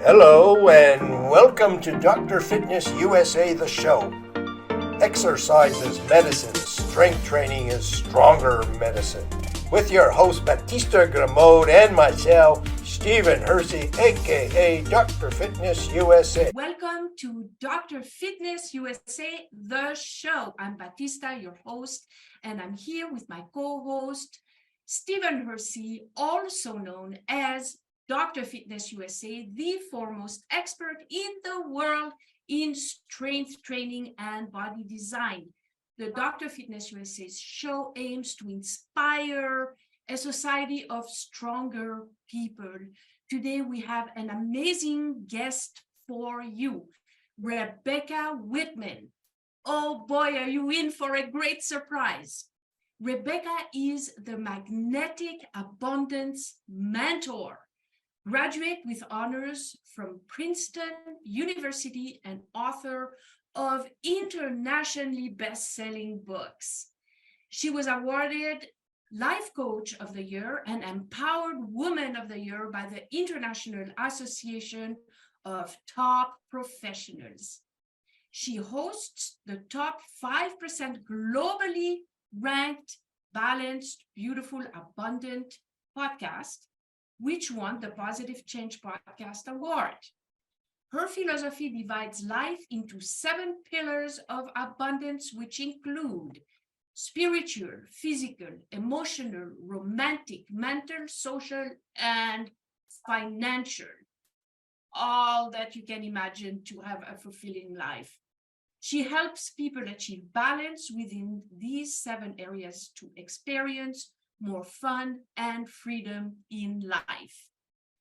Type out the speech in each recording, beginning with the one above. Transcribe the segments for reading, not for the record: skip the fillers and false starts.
Hello and welcome to Dr. Fitness USA, the show. Exercise is medicine, strength training is stronger medicine. With your host Batista Gramode and myself, Stephen Hersey, aka Dr. Fitness USA. Welcome to Dr. Fitness USA, the show. I'm Batista, your host, and I'm here with my co-host, Stephen Hersey, also known as Dr. Fitness USA, the foremost expert in the world in strength training and body design. The Dr. Fitness USA show aims to inspire a society of stronger people. Today we have an amazing guest for you, Rebecca Whitman. Oh boy, are you in for a great surprise. Rebecca is the Magnetic Abundance Mentor, graduate with honors from Princeton University and author of internationally best-selling books. She was awarded Life Coach of the Year and Empowered Woman of the Year by the International Association of Top Professionals. She hosts the top 5% globally ranked, balanced, beautiful, abundant podcast, which won the Positive Change Podcast Award. Her philosophy divides life into 7 pillars of abundance, which include spiritual, physical, emotional, romantic, mental, social, and financial. All that you can imagine to have a fulfilling life. She helps people achieve balance within these 7 areas to experience more fun and freedom in life.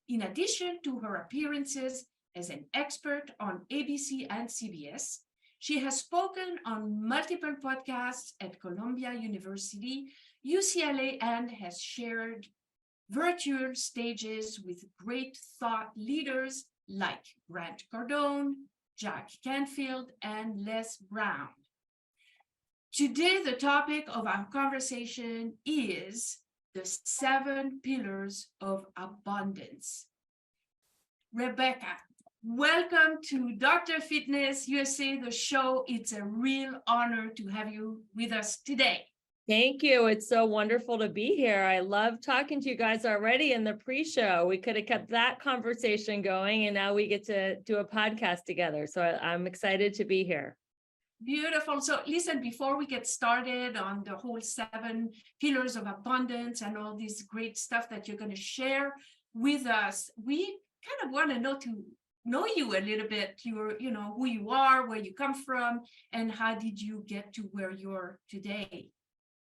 In addition to her appearances as an expert on ABC and CBS, she has spoken on multiple podcasts at Columbia University, UCLA, and has shared virtual stages with great thought leaders like Grant Cardone, Jack Canfield, and Les Brown. Today, the topic of our conversation is the 7 pillars of abundance. Rebecca, welcome to Dr. Fitness USA, the show. It's a real honor to have you with us today. Thank you. It's so wonderful to be here. I love talking to you guys already in the pre-show. We could have kept that conversation going, and now we get to do a podcast together. So I'm excited to be here. Beautiful. So listen, before we get started on the whole 7 pillars of abundance and all this great stuff that you're going to share with us, we kind of want to know you a little bit, who you are, where you come from, and how did you get to where you're today?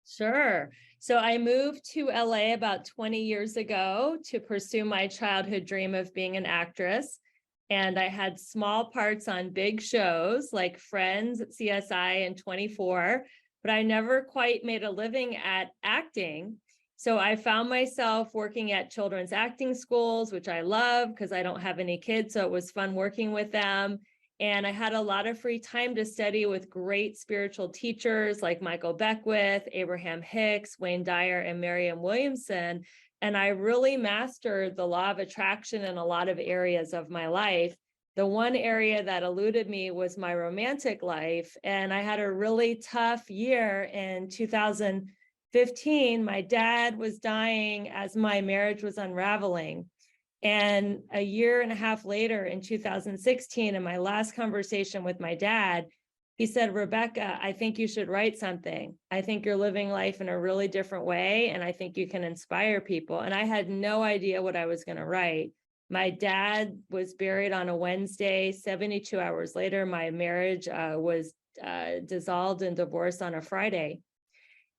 Sure. So I moved to LA about 20 years ago to pursue my childhood dream of being an actress. And I had small parts on big shows like Friends, CSI, and 24, but I never quite made a living at acting. So I found myself working at children's acting schools, which I love because I don't have any kids, so it was fun working with them. And I had a lot of free time to study with great spiritual teachers like Michael Beckwith, Abraham Hicks, Wayne Dyer, and Marianne Williamson. And I really mastered the law of attraction in a lot of areas of my life. The one area that eluded me was my romantic life. And I had a really tough year in 2015. My dad was dying as my marriage was unraveling. And a year and a half later in 2016, in my last conversation with my dad, he said, Rebecca, I think you should write something. I think you're living life in a really different way, and I think you can inspire people. And I had no idea what I was going to write. My dad was buried on a Wednesday. 72 hours later, my marriage was dissolved and divorced on a Friday.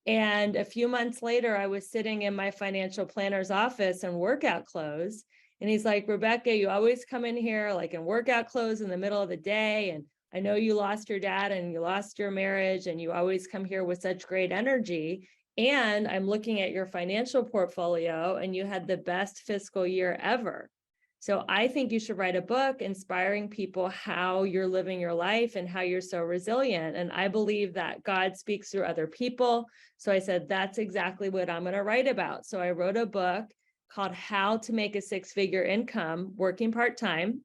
And a few months later, I was sitting in my financial planner's office in workout clothes. And he's like, Rebecca, you always come in here like in workout clothes in the middle of the day. And I know you lost your dad and you lost your marriage, and you always come here with such great energy. And I'm looking at your financial portfolio, and you had the best fiscal year ever. So I think you should write a book inspiring people how you're living your life and how you're so resilient. And I believe that God speaks through other people. So I said, that's exactly what I'm going to write about. So I wrote a book called How to Make a Six-Figure Income Working Part-Time.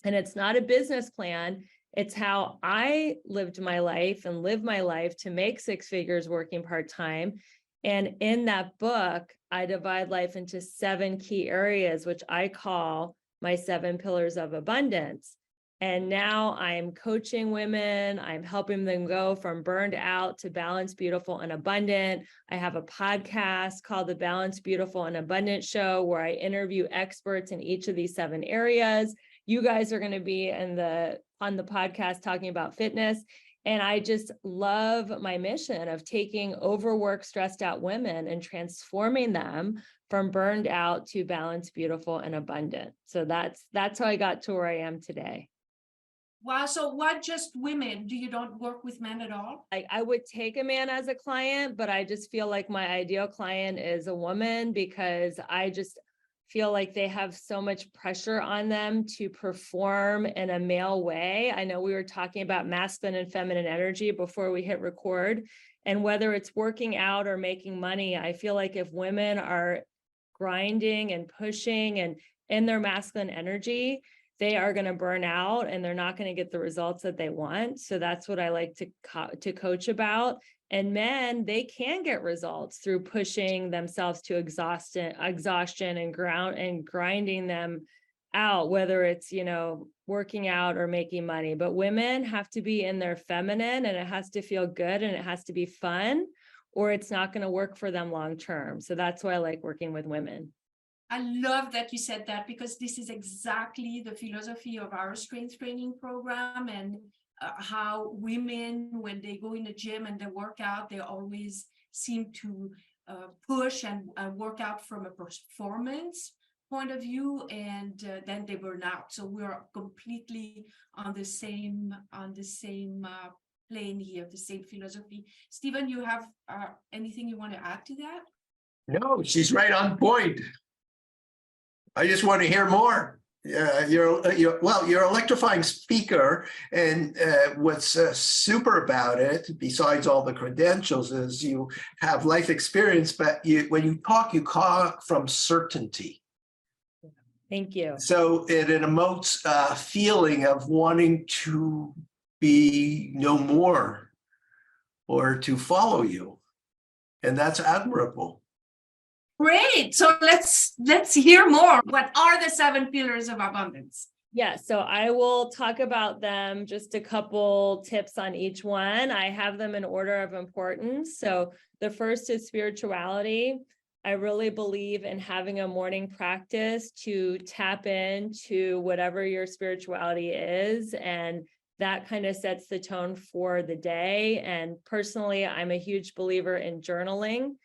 And it's not a business plan. It's how I lived my life and live my life to make 6 figures working part-time. And in that book, I divide life into 7 key areas, which I call my 7 pillars of abundance. And now I'm coaching women. I'm helping them go from burned out to balanced, beautiful, and abundant. I have a podcast called the Balanced, Beautiful, and Abundant Show, where I interview experts in each of these 7 areas. You guys are going to be on the podcast talking about fitness. And I just love my mission of taking overworked, stressed out women and transforming them from burned out to balanced, beautiful, and abundant. So that's how I got to where I am today. Wow. So what, just women? Do you don't work with men at all? I would take a man as a client, but I just feel like my ideal client is a woman, because I just feel like they have so much pressure on them to perform in a male way. I know we were talking about masculine and feminine energy before we hit record, and whether it's working out or making money, I feel like if women are grinding and pushing and in their masculine energy, they are going to burn out and they're not going to get the results that they want. So that's what I like to coach about. And men, they can get results through pushing themselves to exhaustion and grinding them out, whether it's, working out or making money. But women have to be in their feminine, and it has to feel good, and it has to be fun, or it's not going to work for them long term. So that's why I like working with women. I love that you said that, because this is exactly the philosophy of our strength training program, and how women, when they go in the gym and they work out, they always seem to push and work out from a performance point of view, and then they burn out. So we're completely on the same plane here, the same philosophy. Stephen, you have anything you want to add to that? No, she's right on point. I just want to hear more. You're an electrifying speaker, and what's super about it, besides all the credentials, is you have life experience, but when you talk from certainty. Thank you. So it emotes a feeling of wanting to be no more or to follow you, and that's admirable. Great. So let's hear more. What are the 7 pillars of abundance? Yeah, so I will talk about them, just a couple tips on each one. I have them in order of importance. So the first is spirituality. I really believe in having a morning practice to tap into whatever your spirituality is, and that kind of sets the tone for the day. And personally, I'm a huge believer in journaling.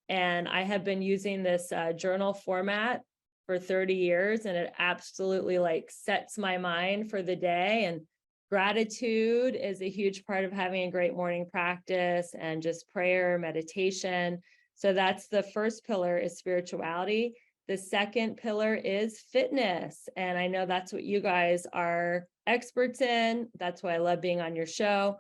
And I have been using this journal format for 30 years, and it absolutely sets my mind for the day. And gratitude is a huge part of having a great morning practice, and just prayer, meditation. So that's the first pillar, is spirituality. The second pillar is fitness. And I know that's what you guys are experts in. That's why I love being on your show.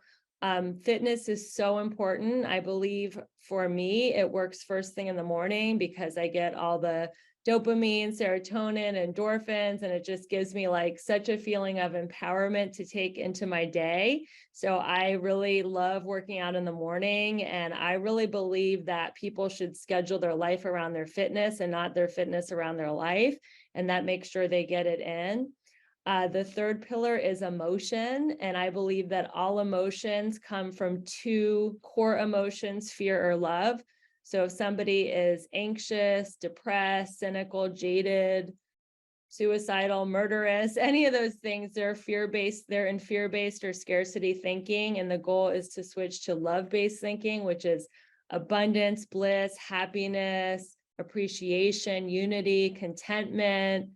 Fitness is so important. I believe for me, it works first thing in the morning, because I get all the dopamine, serotonin, endorphins, and it just gives me such a feeling of empowerment to take into my day. So I really love working out in the morning, and I really believe that people should schedule their life around their fitness and not their fitness around their life, and that makes sure they get it in. The third pillar is emotion, and I believe that all emotions come from 2 core emotions, fear or love. So if somebody is anxious, depressed, cynical, jaded, suicidal, murderous, any of those things, they're in fear-based or scarcity thinking. And the goal is to switch to love-based thinking, which is abundance, bliss, happiness, appreciation, unity, contentment,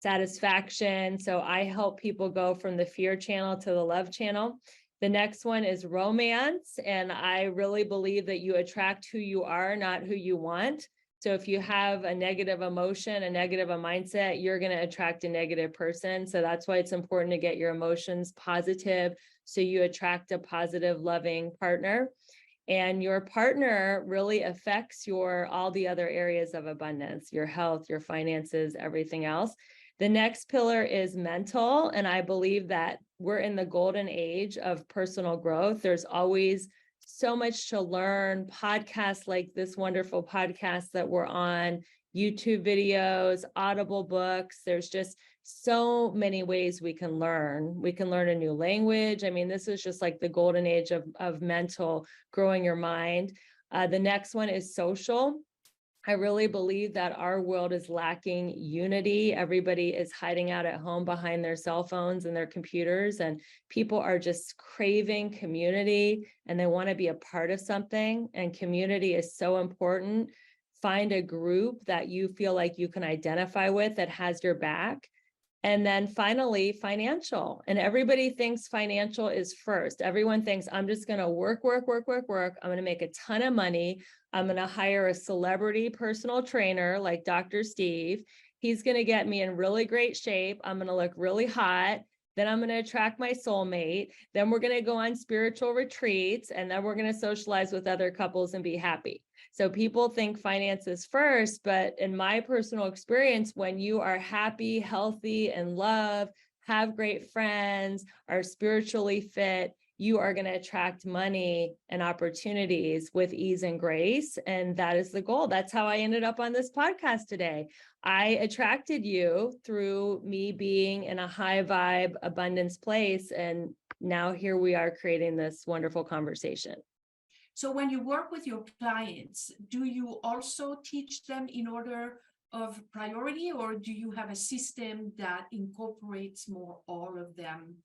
satisfaction. So I help people go from the fear channel to the love channel. The next one is romance. And I really believe that you attract who you are, not who you want. So if you have a negative emotion, a negative mindset, you're going to attract a negative person. So that's why it's important to get your emotions positive, so you attract a positive, loving partner. And your partner really affects all the other areas of abundance, your health, your finances, everything else. The next pillar is mental, and I believe that we're in the golden age of personal growth. There's always so much to learn, podcasts like this wonderful podcast that we're on, YouTube videos, Audible books. There's just so many ways we can learn. We can learn a new language. I mean, this is just like the golden age of mental, growing your mind. The next one is social. I really believe that our world is lacking unity. Everybody is hiding out at home behind their cell phones and their computers, and people are just craving community and they want to be a part of something. And community is so important. Find a group that you feel like you can identify with that has your back. And then finally, financial. And everybody thinks financial is first. Everyone thinks I'm just going to work. I'm going to make a ton of money. I'm going to hire a celebrity personal trainer like Dr. Steve. He's going to get me in really great shape. I'm going to look really hot. Then I'm going to attract my soulmate. Then we're going to go on spiritual retreats. And then we're going to socialize with other couples and be happy. So people think finances first, but in my personal experience, when you are happy, healthy, and love, have great friends, are spiritually fit, you are going to attract money and opportunities with ease and grace. And that is the goal. That's how I ended up on this podcast today. I attracted you through me being in a high vibe, abundance place. And now here we are creating this wonderful conversation. So when you work with your clients, do you also teach them in order of priority, or do you have a system that incorporates more all of them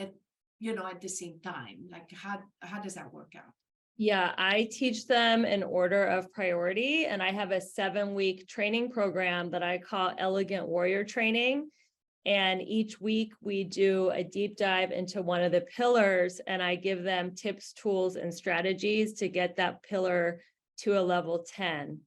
at the same time? Like how does that work out? Yeah, I teach them in order of priority, and I have a 7-week training program that I call Elegant Warrior Training. And each week we do a deep dive into one of the pillars, and I give them tips, tools, and strategies to get that pillar to a level 10.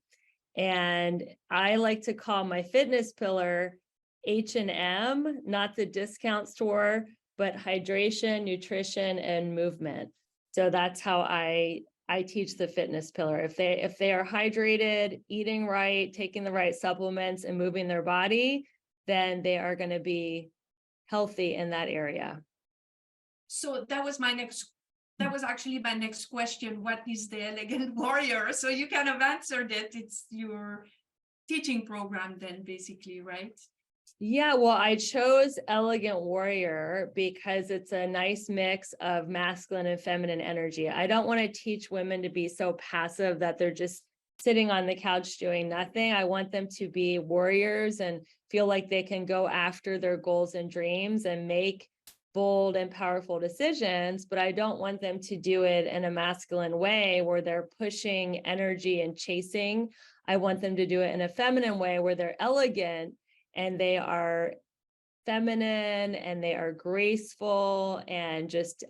And I like to call my fitness pillar H&M, not the discount store, but hydration, nutrition, and movement. So that's how I teach the fitness pillar. If they are hydrated, eating right, taking the right supplements, and moving their body, then they are going to be healthy in that area. So that was actually my next question. What is the Elegant Warrior? So you kind of answered it. It's your teaching program then, basically, right? Yeah, well, I chose Elegant Warrior because it's a nice mix of masculine and feminine energy. I don't want to teach women to be so passive that they're just sitting on the couch doing nothing. I want them to be warriors and feel like they can go after their goals and dreams and make bold and powerful decisions, but I don't want them to do it in a masculine way where they're pushing energy and chasing. I want them to do it in a feminine way where they're elegant and they are feminine and they are graceful and just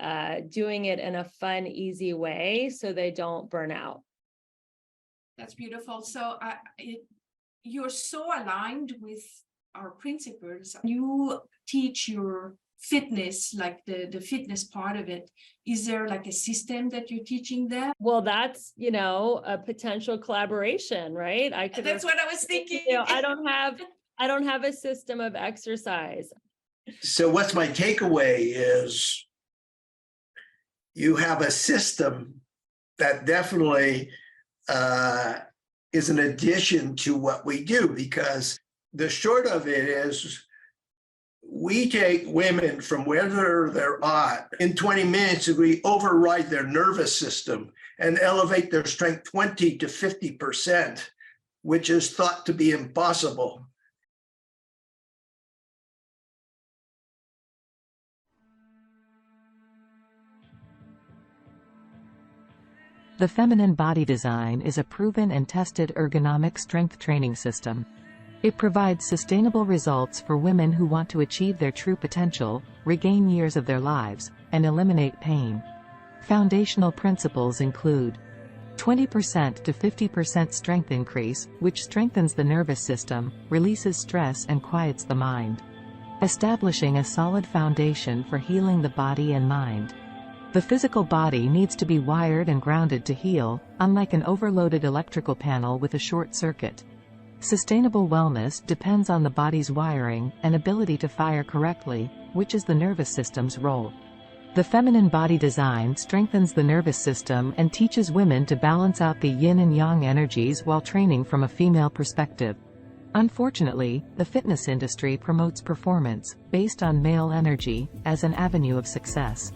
doing it in a fun, easy way so they don't burn out. That's beautiful. So you're so aligned with our principles. You teach your fitness, like the fitness part of it. Is there like a system that you're teaching them? Well, that's, a potential collaboration, right? That's what I was thinking. I don't have a system of exercise. So what's my takeaway is you have a system that definitely is an addition to what we do, because the short of it is we take women from wherever they're at in 20 minutes, we override their nervous system and elevate their strength 20 to 50%, which is thought to be impossible. The Feminine Body Design is a proven and tested ergonomic strength training system. It provides sustainable results for women who want to achieve their true potential, regain years of their lives, and eliminate pain. Foundational principles include 20% to 50% strength increase, which strengthens the nervous system, releases stress and quiets the mind. Establishing a solid foundation for healing the body and mind. The physical body needs to be wired and grounded to heal, unlike an overloaded electrical panel with a short circuit. Sustainable wellness depends on the body's wiring and ability to fire correctly, which is the nervous system's role. The feminine body design strengthens the nervous system and teaches women to balance out the yin and yang energies while training from a female perspective. Unfortunately, the fitness industry promotes performance, based on male energy, as an avenue of success.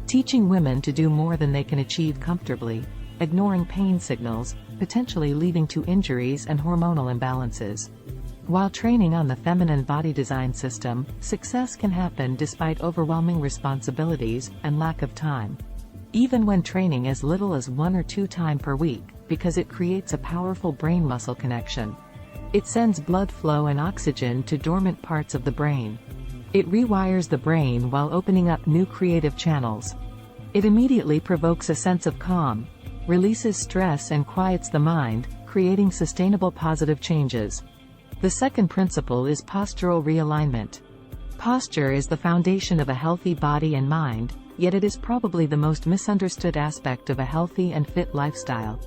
Teaching women to do more than they can achieve comfortably, ignoring pain signals, potentially leading to injuries and hormonal imbalances. While training on the feminine body design system, success can happen despite overwhelming responsibilities and lack of time. Even when training as little as 1 or 2 times per week, because it creates a powerful brain-muscle connection. It sends blood flow and oxygen to dormant parts of the brain. It rewires the brain while opening up new creative channels. It immediately provokes a sense of calm, releases stress and quiets the mind, creating sustainable positive changes. The second principle is postural realignment. Posture is the foundation of a healthy body and mind, yet it is probably the most misunderstood aspect of a healthy and fit lifestyle.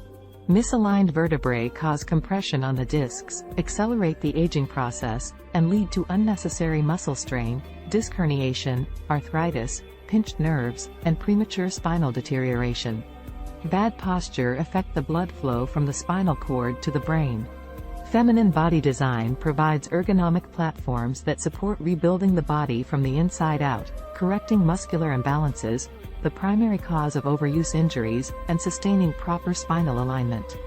Misaligned vertebrae cause compression on the discs, accelerate the aging process, and lead to unnecessary muscle strain, disc herniation, arthritis, pinched nerves, and premature spinal deterioration. Bad posture affects the blood flow from the spinal cord to the brain. Feminine body design provides ergonomic platforms that support rebuilding the body from the inside out, correcting muscular imbalances, the primary cause of overuse injuries, and sustaining proper spinal alignment.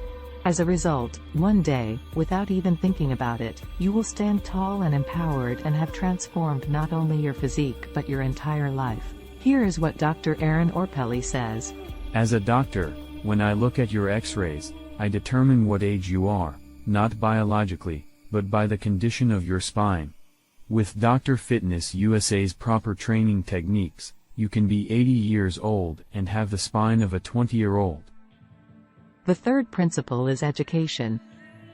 As a result, one day, without even thinking about it, you will stand tall and empowered and have transformed not only your physique but your entire life. Here is what Dr. Erin Orpelli says. As a doctor, when I look at your x-rays, I determine what age you are, not biologically, but by the condition of your spine. With Dr. Fitness USA's proper training techniques, you can be 80 years old and have the spine of a 20-year-old. The third principle is education.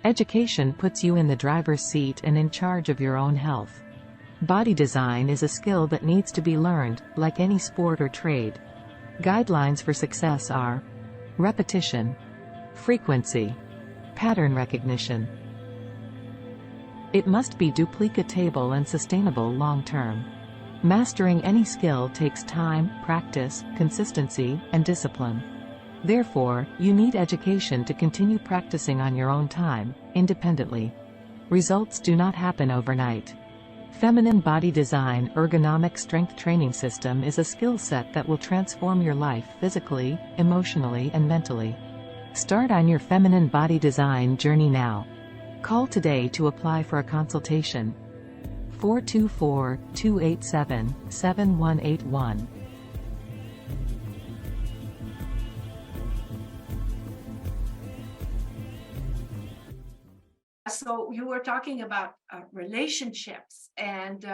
Education puts you in the driver's seat and in charge of your own health. Body design is a skill that needs to be learned, like any sport or trade. Guidelines for success are repetition, frequency, pattern recognition. It must be duplicatable and sustainable long-term. Mastering any skill takes time, practice, consistency, and discipline. Therefore, you need education to continue practicing on your own time, independently. Results do not happen overnight. Feminine Body Design Ergonomic Strength Training System is a skill set that will transform your life physically, emotionally, and mentally. Start on your feminine body design journey now. Call today to apply for a consultation. 424-287-7181. So you were talking about relationships, and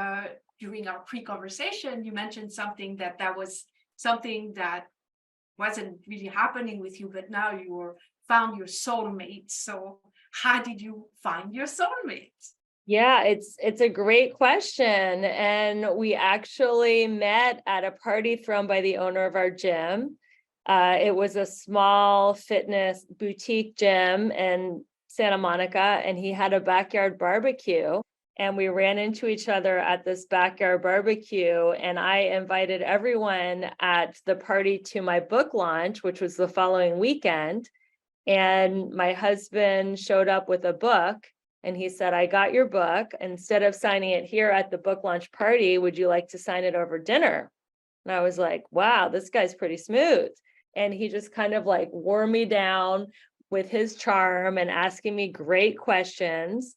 during our pre-conversation, you mentioned something that was something that wasn't really happening with you, but now you found your soulmate. So how did you find your soulmate? Yeah, it's a great question. And we actually met at a party thrown by the owner of our gym. It was a small fitness boutique gym in Santa Monica, and he had a backyard barbecue. And we ran into each other at this backyard barbecue, and I invited everyone at the party to my book launch, which was the following weekend. And my husband showed up with a book, and he said, I got your book. Instead of signing it here at the book launch party, would you like to sign it over dinner? And I was like, wow, this guy's pretty smooth. And he just kind of like wore me down with his charm and asking me great questions.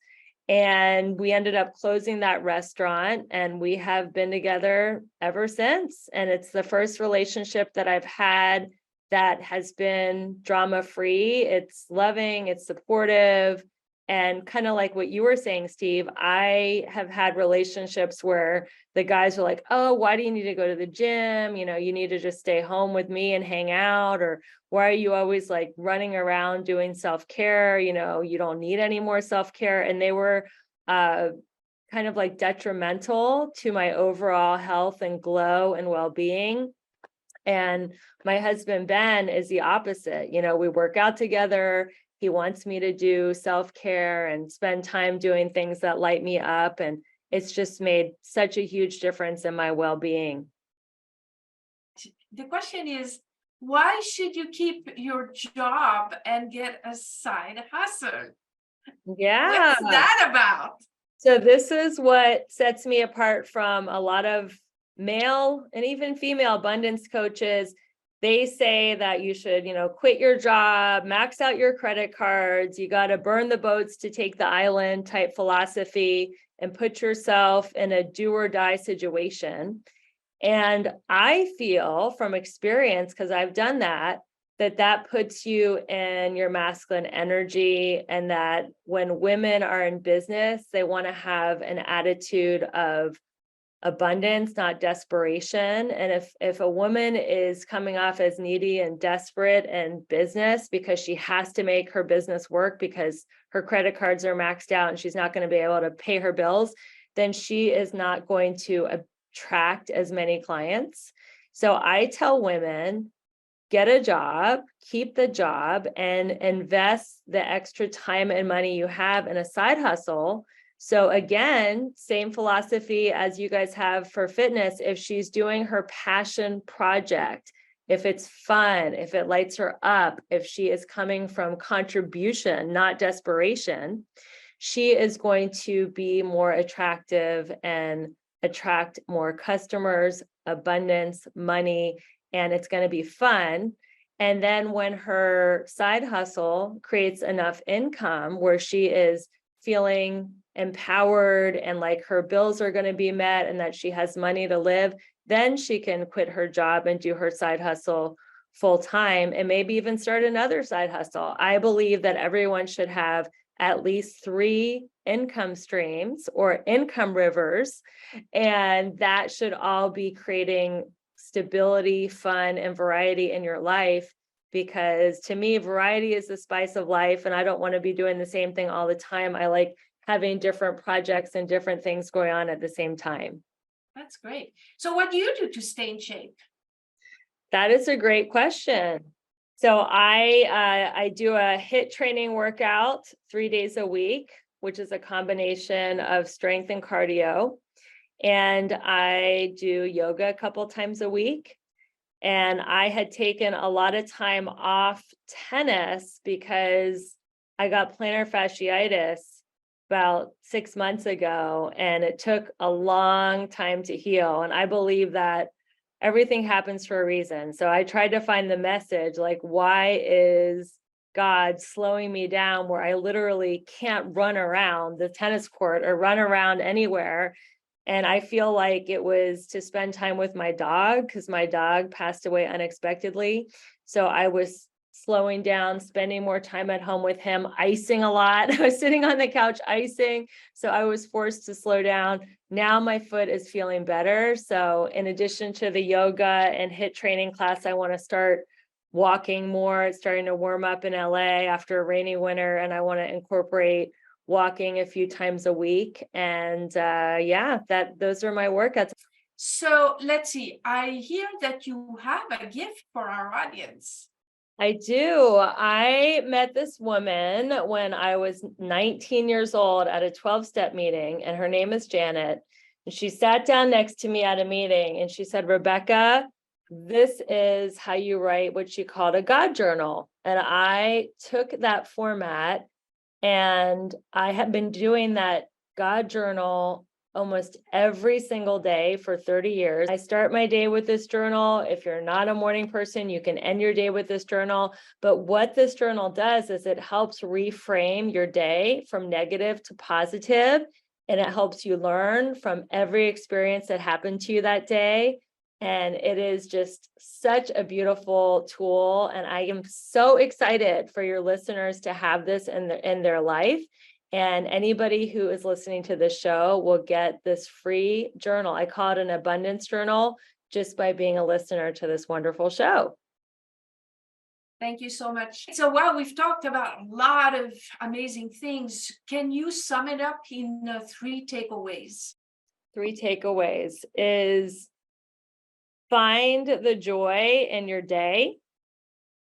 And we ended up closing that restaurant, and we have been together ever since. And it's the first relationship that I've had that has been drama-free. It's loving, it's supportive. And kind of like what you were saying, Steve, I have had relationships where the guys are like, oh, why do you need to go to the gym? You know, you need to just stay home with me and hang out. Or why are you always like running around doing self-care? You know, you don't need any more self-care. And they were kind of like detrimental to my overall health and glow and well-being. And my husband, Ben, is the opposite. You know, we work out together. He wants me to do self-care and spend time doing things that light me up. And it's just made such a huge difference in my well-being. The question is, why should you keep your job and get a side hustle? Yeah. What's that about? So this is what sets me apart from a lot of male and even female abundance coaches. They say that you should, quit your job, max out your credit cards. You got to burn the boats to take the island type philosophy and put yourself in a do or die situation. And I feel from experience, because I've done that, that puts you in your masculine energy, and that when women are in business, they want to have an attitude of abundance, not desperation. And if a woman is coming off as needy and desperate in business because she has to make her business work because her credit cards are maxed out and she's not going to be able to pay her bills, then she is not going to attract as many clients. So I tell women, get a job, keep the job, and invest the extra time and money you have in a side hustle. So again, same philosophy as you guys have for fitness. If she's doing her passion project, if it's fun, if it lights her up, if she is coming from contribution, not desperation, she is going to be more attractive and attract more customers, abundance, money, and it's going to be fun. And then when her side hustle creates enough income where she is feeling empowered and like her bills are going to be met and that she has money to live, then she can quit her job and do her side hustle full time and maybe even start another side hustle. I believe that everyone should have at least 3 income streams or income rivers, and that should all be creating stability, fun, and variety in your life. Because to me, variety is the spice of life, and I don't want to be doing the same thing all the time. I like having different projects and different things going on at the same time. That's great. So what do you do to stay in shape? That is a great question. So I do a HIIT training workout 3 days a week, which is a combination of strength and cardio. And I do yoga a couple times a week. And I had taken a lot of time off tennis because I got plantar fasciitis about 6 months ago, and it took a long time to heal. And I believe that everything happens for a reason. So I tried to find the message, like, why is God slowing me down where I literally can't run around the tennis court or run around anywhere? And I feel like it was to spend time with my dog, because my dog passed away unexpectedly. So I was slowing down, spending more time at home with him, icing a lot. I was sitting on the couch icing. So I was forced to slow down. Now my foot is feeling better. So in addition to the yoga and HIIT training class, I want to start walking more. It's starting to warm up in LA after a rainy winter, and I want to incorporate walking a few times a week. And those are my workouts. So let's see. I hear that you have a gift for our audience. I do. I met this woman when I was 19 years old at a 12-step meeting, and her name is Janet. And she sat down next to me at a meeting and she said, Rebecca, this is how you write what she called a God journal. And I took that format, and I have been doing that God journal almost every single day for 30 years. I start my day with this journal. If you're not a morning person, you can end your day with this journal. But what this journal does is it helps reframe your day from negative to positive, and it helps you learn from every experience that happened to you that day. And it is just such a beautiful tool. And I am so excited for your listeners to have this in their life. And anybody who is listening to this show will get this free journal. I call it an abundance journal, just by being a listener to this wonderful show. Thank you so much. So, we've talked about a lot of amazing things. Can you sum it up in 3 takeaways? 3 takeaways is: find the joy in your day.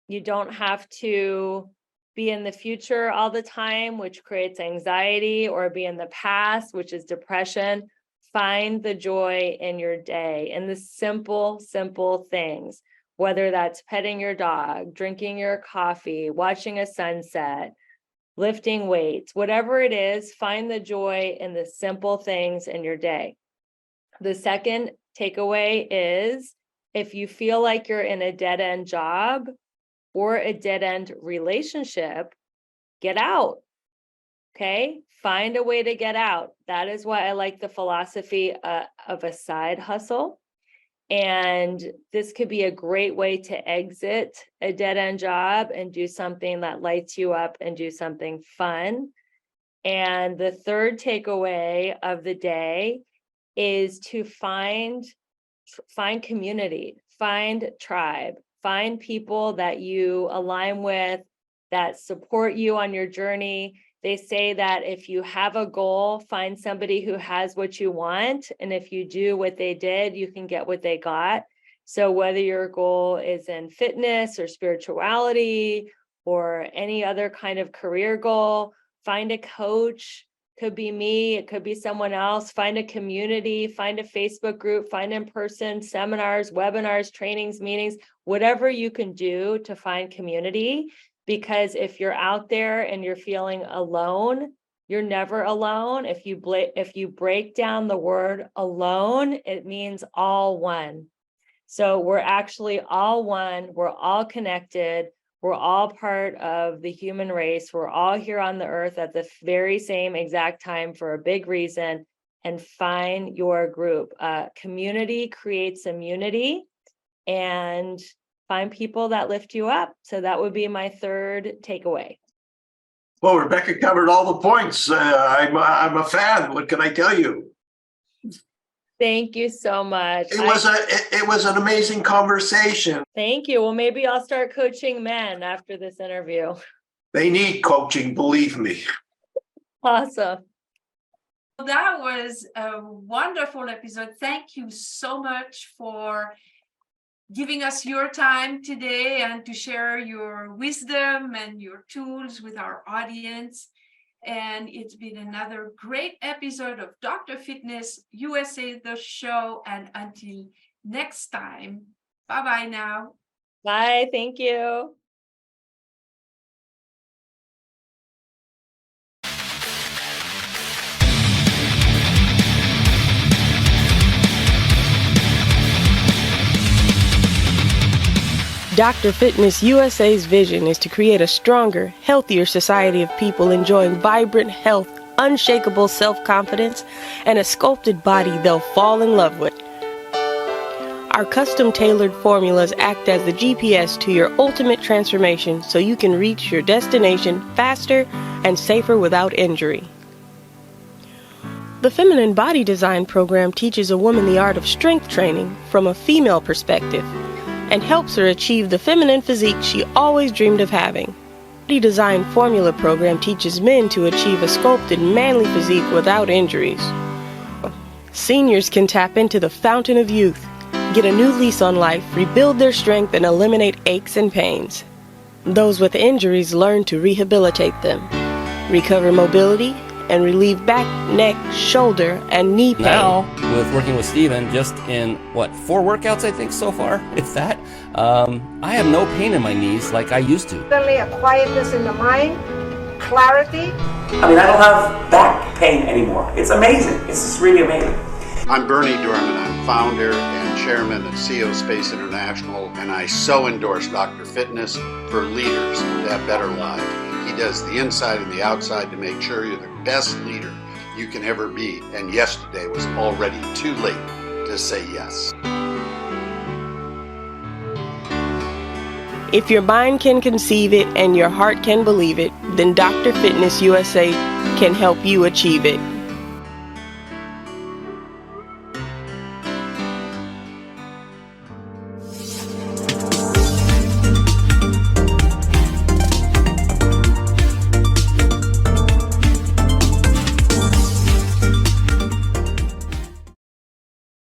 You don't have to be in the future all the time, which creates anxiety, or be in the past, which is depression. Find the joy in your day and the simple, simple things, whether that's petting your dog, drinking your coffee, watching a sunset, lifting weights, whatever it is, find the joy in the simple things in your day. The second takeaway is, if you feel like you're in a dead-end job or a dead-end relationship, get out. Okay? Find a way to get out. That is why I like the philosophy of a side hustle. And this could be a great way to exit a dead-end job and do something that lights you up and do something fun. And the third takeaway of the day is to find community, find tribe, find people that you align with, that support you on your journey. They say that if you have a goal, find somebody who has what you want. And if you do what they did, you can get what they got. So whether your goal is in fitness or spirituality or any other kind of career goal, find a coach. Could be me, it could be someone else. Find a community, find a Facebook group, find in-person seminars, webinars, trainings, meetings, whatever you can do to find community. Because if you're out there and you're feeling alone, you're never alone. If you break down the word alone, it means all one. So we're actually all one. We're all connected. We're all part of the human race. We're all here on the earth at the very same exact time for a big reason. And find your group. Community creates immunity. And find people that lift you up. So that would be my third takeaway. Well, Rebecca covered all the points. I'm a fan. What can I tell you? Thank you so much. It was an amazing conversation. Thank you. Well, maybe I'll start coaching men after this interview. They need coaching, believe me. Awesome. That was a wonderful episode. Thank you so much for giving us your time today and to share your wisdom and your tools with our audience. And it's been another great episode of Dr. Fitness USA, the show. And until next time, bye-bye now. Bye. Thank you. Dr. Fitness USA's vision is to create a stronger, healthier society of people enjoying vibrant health, unshakable self-confidence, and a sculpted body they'll fall in love with. Our custom-tailored formulas act as the GPS to your ultimate transformation so you can reach your destination faster and safer without injury. The Feminine Body Design program teaches a woman the art of strength training from a female perspective and helps her achieve the feminine physique she always dreamed of having. The Body Design Formula program teaches men to achieve a sculpted manly physique without injuries. Seniors can tap into the fountain of youth, get a new lease on life, rebuild their strength, and eliminate aches and pains. Those with injuries learn to rehabilitate them, recover mobility, and relieve back, neck, shoulder, and knee pain. Now, with working with Steven, just in, 4 workouts, I think, so far, if that, I have no pain in my knees like I used to. Suddenly a quietness in the mind, clarity. I mean, I don't have back pain anymore. It's amazing. It's just really amazing. I'm Bernie Dorman. I'm founder and chairman of CEO Space International, and I so endorse Dr. Fitness for leaders to have better lives. He does the inside and the outside to make sure you're the best leader you can ever be. And yesterday was already too late to say yes. If your mind can conceive it and your heart can believe it, then Dr. Fitness USA can help you achieve it.